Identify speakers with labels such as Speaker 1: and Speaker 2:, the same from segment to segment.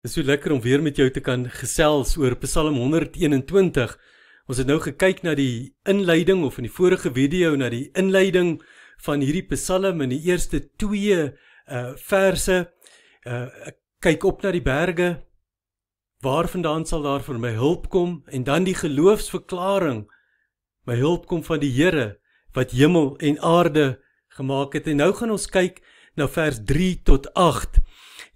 Speaker 1: Dit is so lekker om weer met jou te kan gesels oor Psalm 121. Ons het nou gekyk na die inleiding, of in die vorige video, na die inleiding van hierdie Psalm in die eerste 2 verse. Ek kyk op na die berge, waar vandaan sal daar vir my hulp kom, en dan die geloofsverklaring, my hulp kom van die Here, wat hemel en aarde gemaak het. En nou gaan ons kyk na vers 3 tot 8.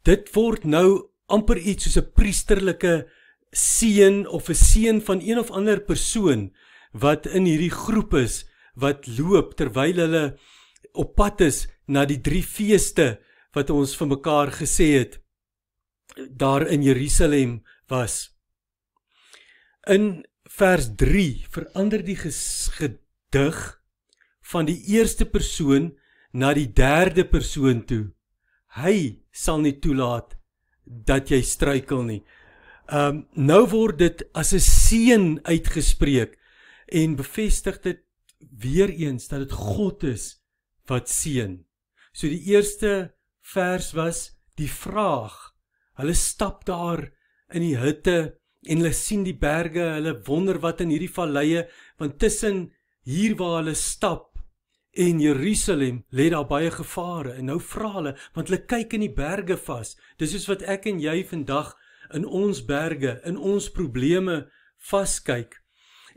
Speaker 1: Dit word nou amper iets soos 'n priesterlike seën of 'n seën van een of ander persoon wat in hierdie groep is, wat loop terwyl hulle op pad is na die 3 feeste wat ons vir mekaar gesê het, daar in Jerusalem was. In vers 3 verander die gedig van die eerste persoon na die derde persoon toe. Hy sal nie toelaat dat jy struikel nie. Nou word dit as 'n seën uitgespreek en bevestig dit weer eens dat dit God is wat seën. So die eerste vers was die vraag. Hulle stap daar in die hitte en hulle sien die berge, hulle wonder wat in hierdie valleie, want tussen hier waar hulle stap en Jerusalem lê daar baie gevare, en nou vra hulle, want hulle kyk in die berge vas. Dis soos wat ek en jy vandag in ons berge, in ons probleme vaskyk,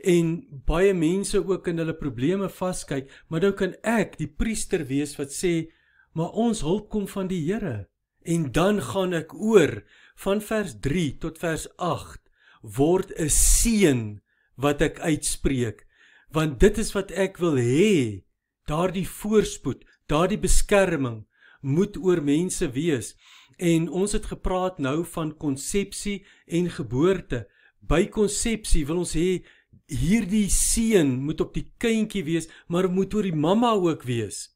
Speaker 1: en baie mense ook in hulle probleme vaskyk, maar nou kan ek die priester wees wat sê, maar ons hulp kom van die Here, en dan gaan ek oor, van vers 3 tot vers 8, word 'n seën wat ek uitspreek, want dit is wat ek wil hê. Daardie voorspoed, daardie beskerming moet oor mense wees. En ons het gepraat nou van konsepsie en geboorte. By konsepsie wil ons hê, hierdie seën moet op die kindjie wees, maar moet oor die mamma ook wees.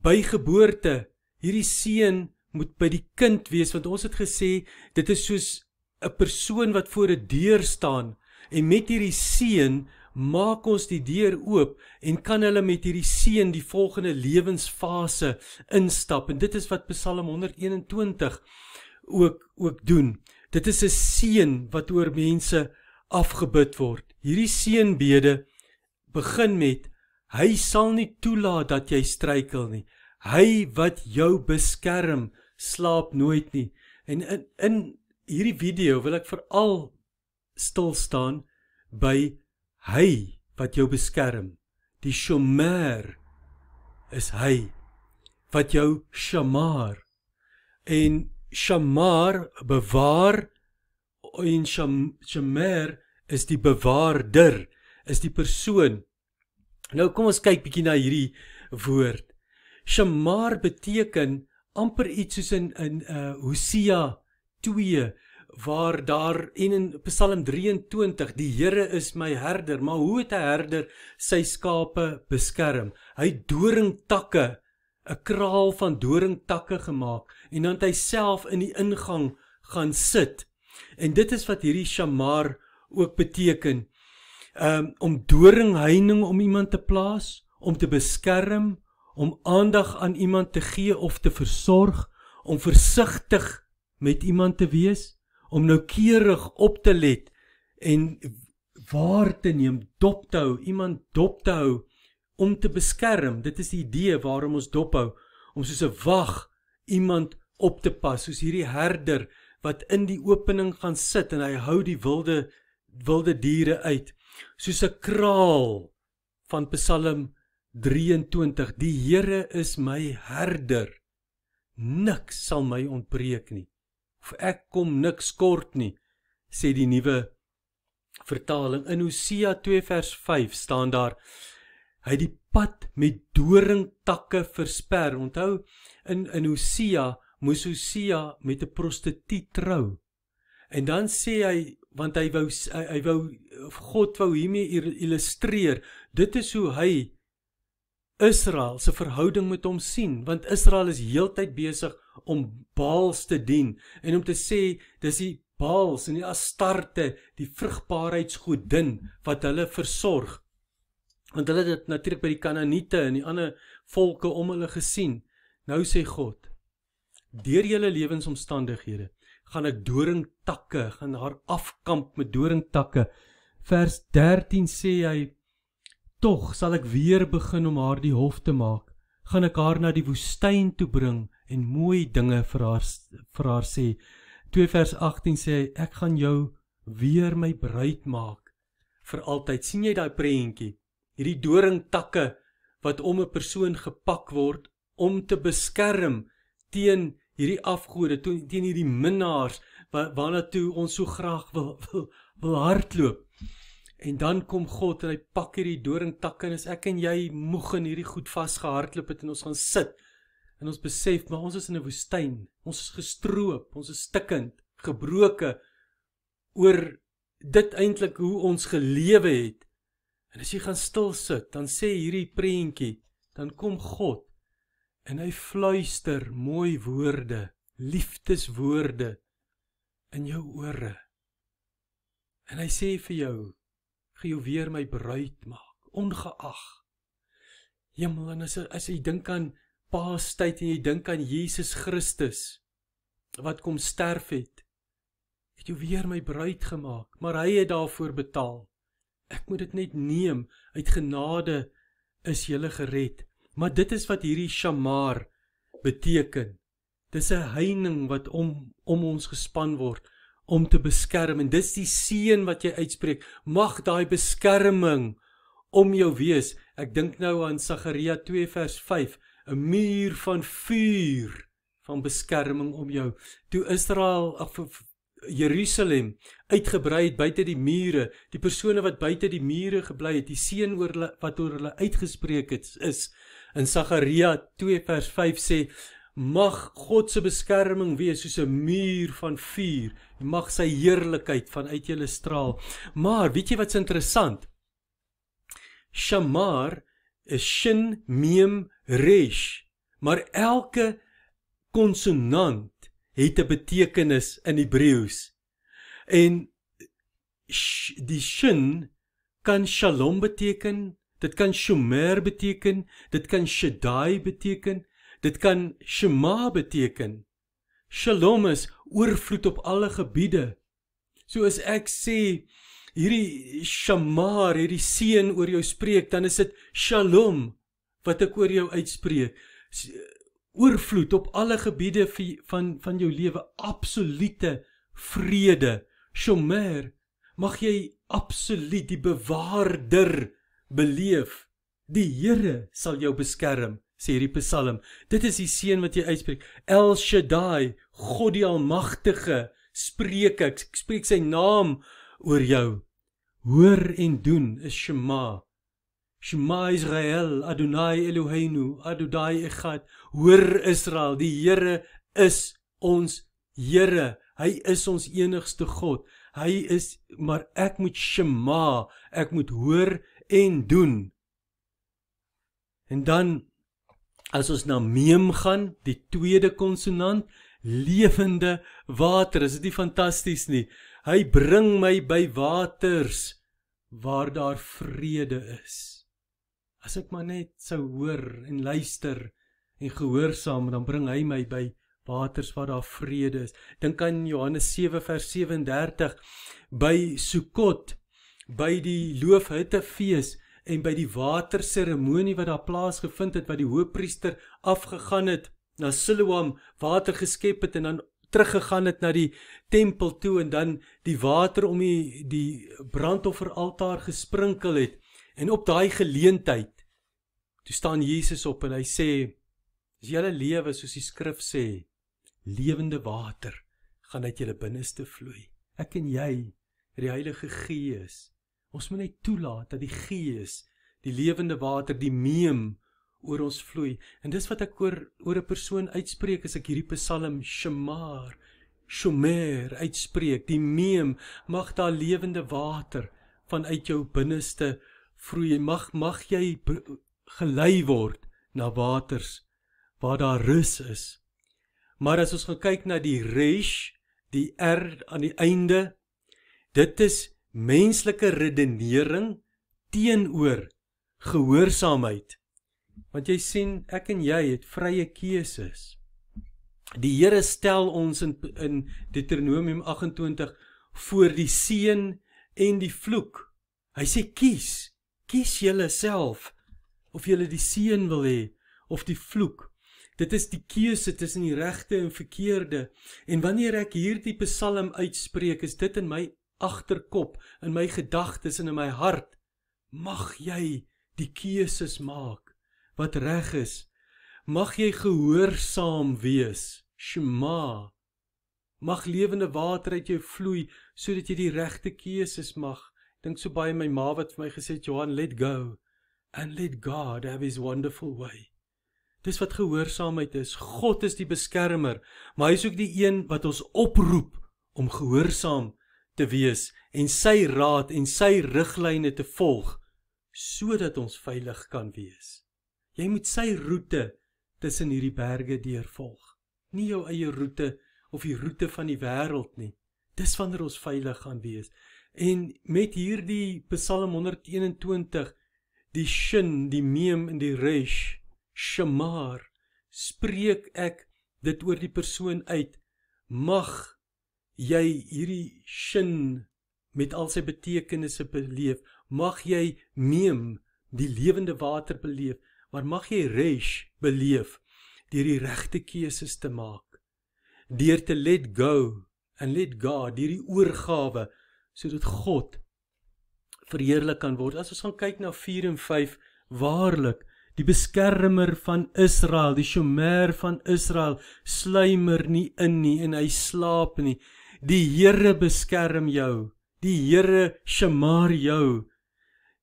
Speaker 1: By geboorte, hierdie seën moet by die kind wees, want ons het gesê, dit is soos 'n persoon wat voor 'n deur staan, en met hierdie seën maak ons die deur oop en kan hulle met hierdie seën die volgende lewensfase instap. En dit is wat Psalm 121 ook doen. Dit is 'n seën wat oor mense afgebid word. Hierdie seënbede begin met, hy sal nie toelaat dat jy struikel nie. Hy wat jou beskerm, slaap nooit nie. En in hierdie video wil ek veral stil staan by hy wat jou beskerm. Die shomer is hy wat jou shamar. En shamar bewaar, en shamer is die bewaarder, is die persoon. Nou kom ons kyk bietjie na hierdie woord. Shamar beteken amper iets soos in Hosea 2, waar daar in Psalm 23, die Here is my herder, maar hoe het 'n herder sy skape beskerm? Hy het doringtakke, 'n kraal van doringtakke gemaak, en dan het hy self in die ingang gaan sit. En dit is wat hierdie shamar ook beteken, om doringheining om iemand te plaas, om te beskerm, om aandag aan iemand te gee of te versorg, om versigtig met iemand te wees, om noukeurig op te let en waar te neem, dop te hou, iemand dop te hou, om te beskerm. Dit is die idee waarom ons dop hou, om soos 'n wag iemand op te pas, soos hierdie herder wat in die opening gaan sit en hy hou die wilde diere uit, soos 'n kraal van Psalm 23, die Here is my herder, niks sal my ontbreek nie, of ek kom niks kort nie, sê die nuwe vertaling. In Hosea 2 vers 5 staan daar, hy het die pad met doringtakke versper. Onthou, in Hosea moes Hosea met 'n prostituut trou. En dan sê hy, want God wou hiermee illustreer, dit is hoe hy Israel se verhouding met hom sien, want Israel is heeltyd besig om Baals te dien, en om te sê, dis die Baals en die Astarte, die vrugbaarheidsgodin, wat hulle versorg. Want hulle het dit natuurlik by die Kanaaniete en die ander volke om hulle gesien. Nou sê God, deur julle lewensomstandighede, gaan ek doringtakke, gaan haar afkamp met doringtakke. Vers 13 sê hy, tog sal ek weer begin om haar die hof te maak, gaan ek haar na die woestyn toe bring en mooi dinge vir haar sê. 2 vers 18 sê hy, ek gaan jou weer my bruid maak, vir altyd. Sien jy daai prentjie? Hierdie doringtakke, wat om 'n persoon gepak word, om te beskerm teen hierdie afgode, teen hierdie minnaars, waarna toe ons so graag wil hardloop. En dan kom God en hy pak hierdie doringtakke, en as ek en jy moeg in hierdie goed vasgehardloop het, en ons gaan sit, en ons besef, maar ons is in 'n woestyn, ons is gestroop, ons is stikkend, gebroke, oor dit eintlik hoe ons gelewe het. En as jy gaan stil sit, dan sê hierdie prentjie, dan kom God, en hy fluister mooi woorde, liefdeswoorde, in jou ore. En hy sê vir jou, gaan jou weer my bruid maak, ongeag. Hemel, en as jy dink aan Paastyd, en jy dink aan Jesus Christus, wat kom sterf het jou weer my bruid gemaak, maar hy het daarvoor betaal. Ek moet dit net neem, uit genade is julle gered. Maar dit is wat hierdie shamar beteken. Dis 'n heining wat om ons gespan word, om te beskerm, en dis die seën wat jy uitspreek, mag daai beskerming om jou wees. Ek dink nou aan Sagaria 2 vers 5, 'n muur van vuur, van beskerming om jou. Toe Israel, Jerusalem, uitgebrei het buite die mure, die persone wat buite die mure gebly het, die seën wat oor hulle uitgespreek het, is, in Sagaria 2 vers 5 sê, mag God se beskerming wees soos 'n muur van vuur, mag sy heerlikheid vanuit julle straal. Maar, weet jy wat's interessant? Shamar is shin, mem, resh, maar elke konsonant het 'n betekenis in Hebreëus. En die shin kan shalom beteken, dit kan shomer beteken, dit kan shaddai beteken, dit kan shema beteken. Shalom is oorvloed op alle gebiede. So as ek sê, hierdie shamar, hierdie seën oor jou spreek, dan is dit shalom, wat ek oor jou uitspreek. Oorvloed op alle gebiede van jou lewe, absolute vrede. Shomer, mag jy absoluut die bewaarder beleef. Die Here sal jou beskerm, sê hierdie Psalm. Dit is die seën wat jy uitspreek. El Shaddai, God die Almagtige, spreek ek spreek sy naam oor jou. Hoor en doen is Shema. Shema Israel, Adonai Eloheinu, Adonai Echad. Hoor Israel, die Here is ons Here. Hy is ons enigste God. Hy is, maar ek moet Shema, ek moet hoor en doen. En dan, as ons na Mem gaan, die tweede konsonant, lewende water, is dit nie fantasties nie? Hy bring my by waters, waar daar vrede is. As ek maar net sou hoor en luister en gehoorsaam, dan bring hy my by waters waar daar vrede is. Dink aan Johannes 7 vers 37, by Sukkot, by die loofhuttefees en by die waterseremonie wat daar plaasgevind het, wat die hoëpriester afgegaan het, na Siloam water geskep het en dan teruggegaan het na die tempel toe en dan die water om die brandofferaltaar gesprinkel het. En op daai geleentheid, toe staan Jesus op en hy sê, as julle lewe soos die skrif sê, lewende water gaan uit julle binneste vloei. Ek en jy, die Heilige Gees, ons moet net toelaat dat die Gees, die lewende water, die Mem, oor ons vloei. En dis wat ek oor 'n persoon uitspreek, as ek hierdie Psalm Shamar, Shomer uitspreek, die Mem, mag daar lewende water vanuit jou binneste vloei. Mag jy gelei word na waters waar daar rus is. Maar as ons gaan kyk na die resh, die R aan die einde, dit is menslike redenering teenoor gehoorsaamheid. Want jy sien, ek en jy het vrye keuses. Die Here stel ons in Deuteronomium 28 voor die seën en die vloek. Hy sê kies julle self, of julle die seën wil hê, of die vloek. Dit is die keuse tussen die regte en verkeerde. En wanneer ek hierdie psalm uitspreek, is dit in my agterkop, in my gedagtes en in my hart. Mag jy die keuses maak wat reg is. Mag jy gehoorsaam wees. Shema. Mag lewende water uit jou vloei, sodat jy die regte keuses mag. Ek dink so baie my ma wat vir my gesê het, Johan, let go, and let God have his wonderful way. Dis wat gehoorsaamheid is. God is die beskermer, maar hy is ook die een wat ons oproep om gehoorsaam te wees, en sy raad en sy riglyne te volg, sodat ons veilig kan wees. Jy moet sy roete tussen hierdie berge deurvolg. Nie jou eie roete, of die roete van die wêreld nie. Dis wanneer ons veilig gaan wees. En met hierdie Psalm 121, die shin, die meem en die resh, shamar, spreek ek dit oor die persoon uit. Mag jy hierdie shin met al sy betekenisse beleef. Mag jy meem, die lewende water beleef. Maar mag jy resh beleef, deur die regte keuses te maak. Deur te let go and let God, deur die oorgawe, sodat God verheerlik kan word. As ons gaan kyk na 4 en 5, waarlik, die beskermer van Israel, die shomer van Israel, sluimer nie in nie, en hy slaap nie. Die Here beskerm jou, die Here shamar jou,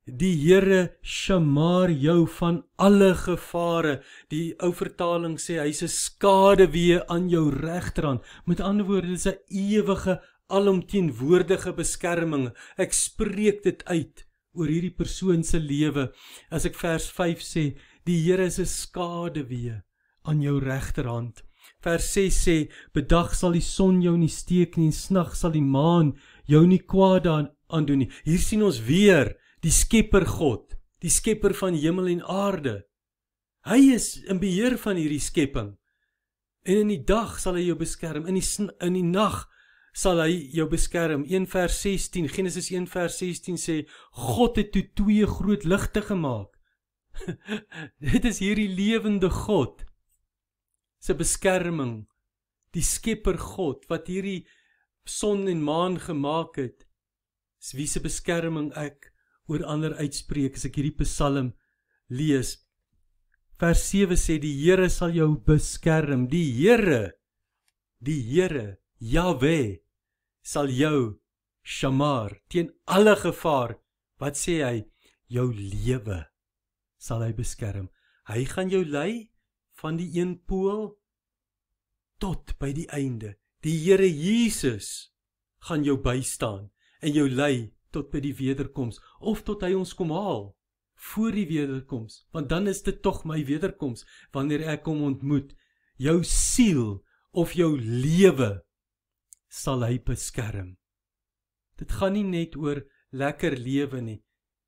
Speaker 1: die Here shamar jou van alle gevare. Die ou vertaling sê, hy is 'n skaduwee aan jou regterhand. Met ander woorde, dit is 'n ewige, alomteenwoordige beskerming. Ek spreek dit uit oor hierdie persoon se lewe. As ek vers 5 sê, die Here is 'n skaduwee aan jou regterhand. Vers 6 sê, bedag sal die son jou nie steek nie, en snags sal die maan jou nie kwaad aandoen nie. Hier sien ons weer die skepper God, die skepper van hemel en aarde. Hy is in beheer van hierdie skepping. En in die dag sal hy jou beskerm, in die nag sal hy jou beskerm. 1 vers 16, Genesis 1 vers 16 sê, God het toe 2 groot ligte gemaak. Dit is hierdie lewende God se beskerming, die skepper God, wat hierdie son en maan gemaak het, is wie se beskerming ek oor ander uitspreek, as ek hierdie psalm lees. Vers 7 sê, die Here sal jou beskerm, die Here, Yahweh, sal jou shamar, teen alle gevaar, wat sê hy, jou lewe sal hy beskerm. Hy gaan jou lei van die een pool tot by die einde. Die Here Jesus gaan jou bystaan en jou lei tot by die wederkoms, of tot hy ons kom haal, voor die wederkoms, want dan is dit tog my wederkoms, wanneer ek hom ontmoet. Jou siel of jou lewe sal hy beskerm. Dit gaan nie net oor lekker lewe nie.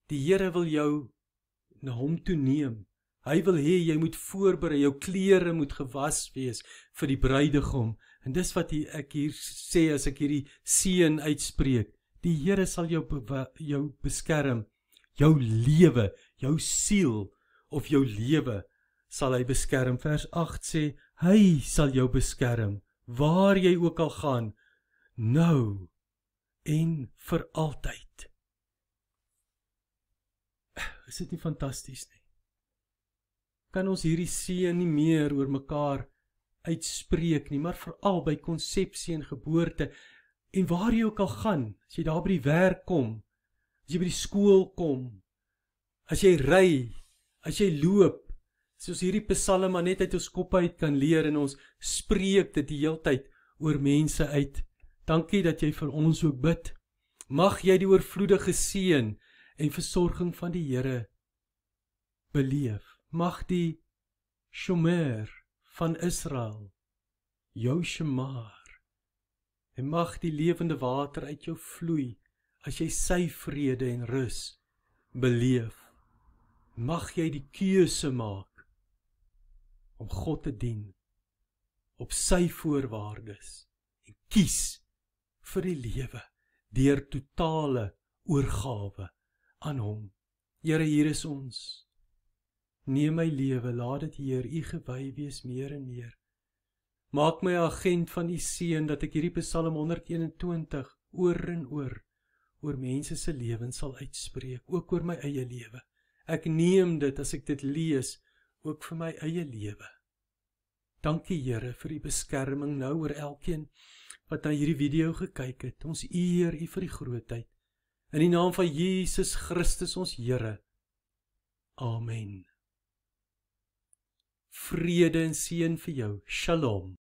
Speaker 1: Die Here wil jou na hom toe neem. Hy wil hê jy moet voorberei, jou klere moet gewas wees vir die bruidegom. En dis wat ek hier sê as ek hierdie seën uitspreek. Die Here sal jou beskerm. Jou lewe, jou siel of jou lewe sal hy beskerm. Vers 8 sê, hy sal jou beskerm, waar jy ook al gaan, nou en vir altyd. Is dit nie fantasties nie? Kan ons hierdie seën nie meer oor mekaar uitspreek nie, maar veral by konsepsie en geboorte, en waar jy ook al gaan, as jy daar by die werk kom, as jy by die skool kom, as jy ry, as jy loop, as ons hierdie psalm maar net uit ons kop uit kan leer, en ons spreek dit die hele tyd oor mense uit. Dankie dat jy vir ons ook bid. Mag jy die oorvloedige seën en versorging van die Here beleef. Mag die shomer van Israel jou shamar, en mag die lewende water uit jou vloei, as jy sy vrede en rus beleef. Mag jy die keuse maak om God te dien, op sy voorwaardes en kies vir die lewe deur totale oorgawe aan hom. Here, hier is ons. Neem my lewe, laat dit Heer, U gewy wees meer en meer. Maak my 'n agent van U seën, dat ek hierdie Psalm 121 oor en oor mense se lewens sal uitspreek, ook oor my eie lewe. Ek neem dit, as ek dit lees, ook vir my eie lewe. Dankie Here vir U beskerming nou oor elkeen wat na hierdie video gekyk het. Ons eer U vir die grootheid. In die naam van Jesus Christus ons Here. Amen. Vrede en seën vir jou. Shalom.